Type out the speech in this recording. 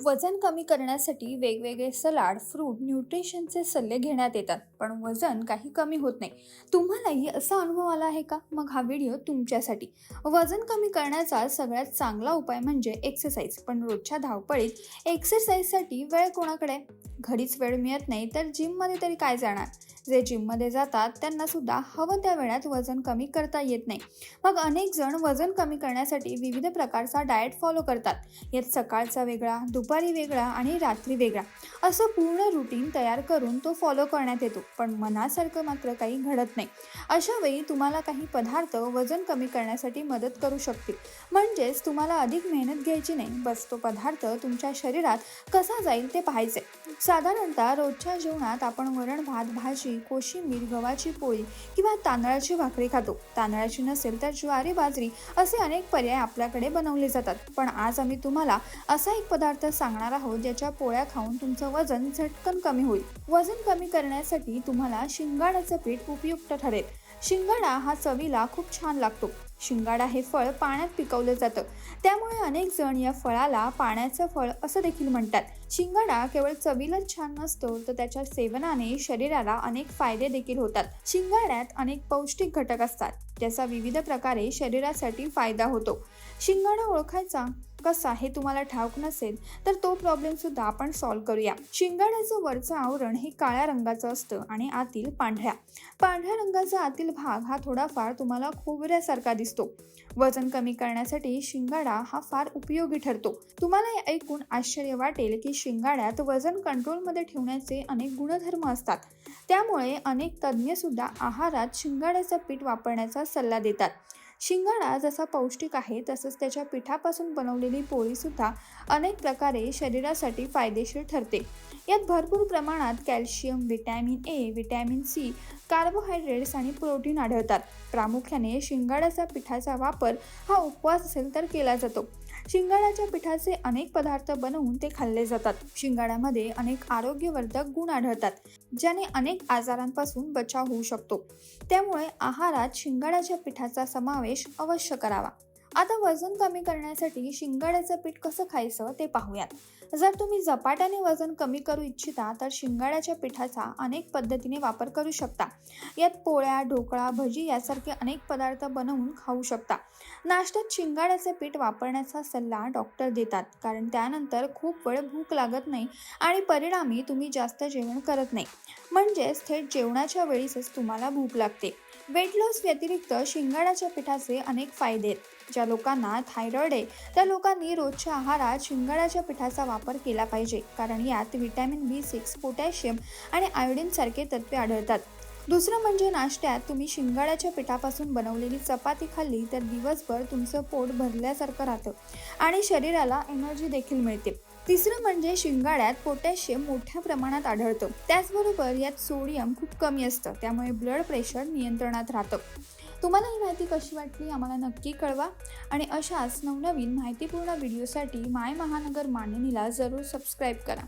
वजन कमी करण्यासाठी वेगवेगळे सलाड, फ्रूट, न्यूट्रिशनचे सल्ले घेण्यात येतात, पण वजन काही कमी होत नाही. तुम्हालाही असा अनुभव आला आहे का? मग हा व्हिडिओ तुमच्यासाठी. वजन कमी करण्याचा सगळ्यात चांगला उपाय म्हणजे एक्सरसाइज. पण रोजच्या धावपळीत एक्सरसाइजसाठी वेळ कोणाकडे? घरीच वेळ मिळत नाही तर जिममध्ये तरी काय जाणार? जे जिममध्ये जातात त्यांना सुद्धा हवं त्या वेळात वजन कमी करता येत नाही. मग अनेक जण वजन कमी करण्यासाठी विविध प्रकारचा डाएट फॉलो करतात. यात सकाळचा वेगळा, दुपारी वेगळा आणि रात्री वेगळा असं पूर्ण रुटीन तयार करून तो फॉलो करण्यात येतो. पण मनासारखं मात्र काही घडत नाही. अशा वेळी तुम्हाला काही पदार्थ वजन कमी करण्यासाठी मदत करू शकतील. म्हणजेच तुम्हाला अधिक मेहनत घ्यायची नाही, बस तो पदार्थ तुमच्या शरीरात कसा जाईल ते पाहायचे. साधारणतः रोजच्या जेवणात आपण वरण भात, भाजी, कोशिंबीर, गव्हाची पोळी किंवा तांदळाची भाकरी खातो. तांदळाची नसेल तर ज्वारी, बाजरी असे अनेक पर्याय आपल्याकडे बनवले जातात. पण आज आम्ही तुम्हाला असा एक पदार्थ सांगणार आहोत ज्याच्या पोळ्या खाऊन तुमचं वजन झटकन कमी होईल. वजन कमी करण्यासाठी तुम्हाला शिंगाड्याचं पीठ उपयुक्त ठरेल. शिंगाडा हा चवीला खूप छान लागतो. शिंगाडा हे फळ पाण्यात पिकवलं जातं, त्यामुळे अनेक जण या फळाला पाण्याचं फळ असं देखील म्हणतात. शिंगाडा केवळ चवीलाच छान नसतो, तर त्याच्या सेवनाने शरीराला अनेक फायदे देखील होतात. शिंगाड्यात अनेक पौष्टिक घटक असतात, ज्याचा विविध प्रकारे शरीरासाठी फायदा होतो. शिंगाडा ओळखायचा कसा हे तुम्हाला ठाऊक नसेल तर तो प्रॉब्लेम सुद्धा आपण सॉल्व्ह करूया. शिंगाड्याचं वरचं आवरण हे काळ्या रंगाचं असतं आणि आतील पांढऱ्या रंगाचा आतील भाग हा थोडाफार तुम्हाला खोबऱ्यासारखा दिसतो. वजन कमी करण्यासाठी शिंगाडा हा फार उपयोगी ठरतो. तुम्हाला हे ऐकून आश्चर्य वाटेल की शिंगाड्यात वजन कंट्रोलमध्ये ठेवण्याचे अनेक गुणधर्म असतात. त्यामुळे अनेक तज्ज्ञ सुद्धा आहारात शिंगाड्याचं पीठ वापरण्याचा सल्ला देतात. शिंगाडा जसा पौष्टिक आहे तसंच त्याच्या पिठापासून बनवलेली पोळी सुद्धा अनेक प्रकारे शरीरासाठी फायदेशीर ठरते. यात भरपूर प्रमाणात calcium, vitamin A, vitamin C, carbohydrates आणि प्रोटीन आढळतात. प्रामुख्याने शिंगाड्याचा पिठाचा वापर हा उपवास असेल तर केला जातो. शिंगाड्याच्या पिठाचे अनेक पदार्थ बनवून ते खाल्ले जातात. शिंगाड्यामध्ये अनेक आरोग्यवर्धक गुण आढळतात, ज्याने अनेक आजारांपासून बचाव होऊ शकतो. त्यामुळे आहारात शिंगाड्याच्या पिठाचा समावेश अवश्य करावा. आता वजन कमी करण्यासाठी शिंगाड्याचं पीठ कसं खायचं ते पाहूयात. जर तुम्ही झपाट्याने वजन कमी करू इच्छिता तर शिंगाड्याच्या पिठाचा अनेक पद्धतीने वापर करू शकता. यात पोळ्या, ढोकळा, भजी यासारखे अनेक पदार्थ बनवून खाऊ शकता. नाश्त्यात शिंगाड्याचे पीठ वापरण्याचा सल्ला डॉक्टर देतात, कारण त्यानंतर खूप वेळ भूक लागत नाही आणि परिणामी तुम्ही जास्त जेवण करत नाही. म्हणजेच थेट जेवणाच्या वेळीच तुम्हाला भूक लागते. वेट लॉस व्यतिरिक्त शिंगाड्याच्या पिठाचे अनेक फायदे आहेत. ज्या लोकांना थायरॉइड आहे त्या लोकांनी रोजच्या आहारात शिंगाड्याच्या पिठाचा वापर केला पाहिजे, कारण यात व्हिटॅमिन B6, पोटॅशियम आणि आयोडीन सारखे तत्वे आढळतात. दुसरं म्हणजे नाश्त्यात तुम्ही शिंगाड्याच्या पिठापासून बनवलेली चपाती खाल्ली तर दिवसभर तुमचं पोट भरल्यासारखं राहतं आणि शरीराला एनर्जी देखील मिळते. तिसरं म्हणजे शिंगाड्यात पोटॅशियम मोठ्या प्रमाणात आढळतं. त्याचबरोबर यात सोडियम खूप कमी असतं, त्यामुळे ब्लड प्रेशर नियंत्रणात राहतं. तुम्हाला ही माहिती कशी वाटली आम्हाला नक्की कळवा आणि अशाच नवनवीन माहितीपूर्ण व्हिडिओसाठी माय महानगर मानिनीला जरूर सबस्क्राईब करा.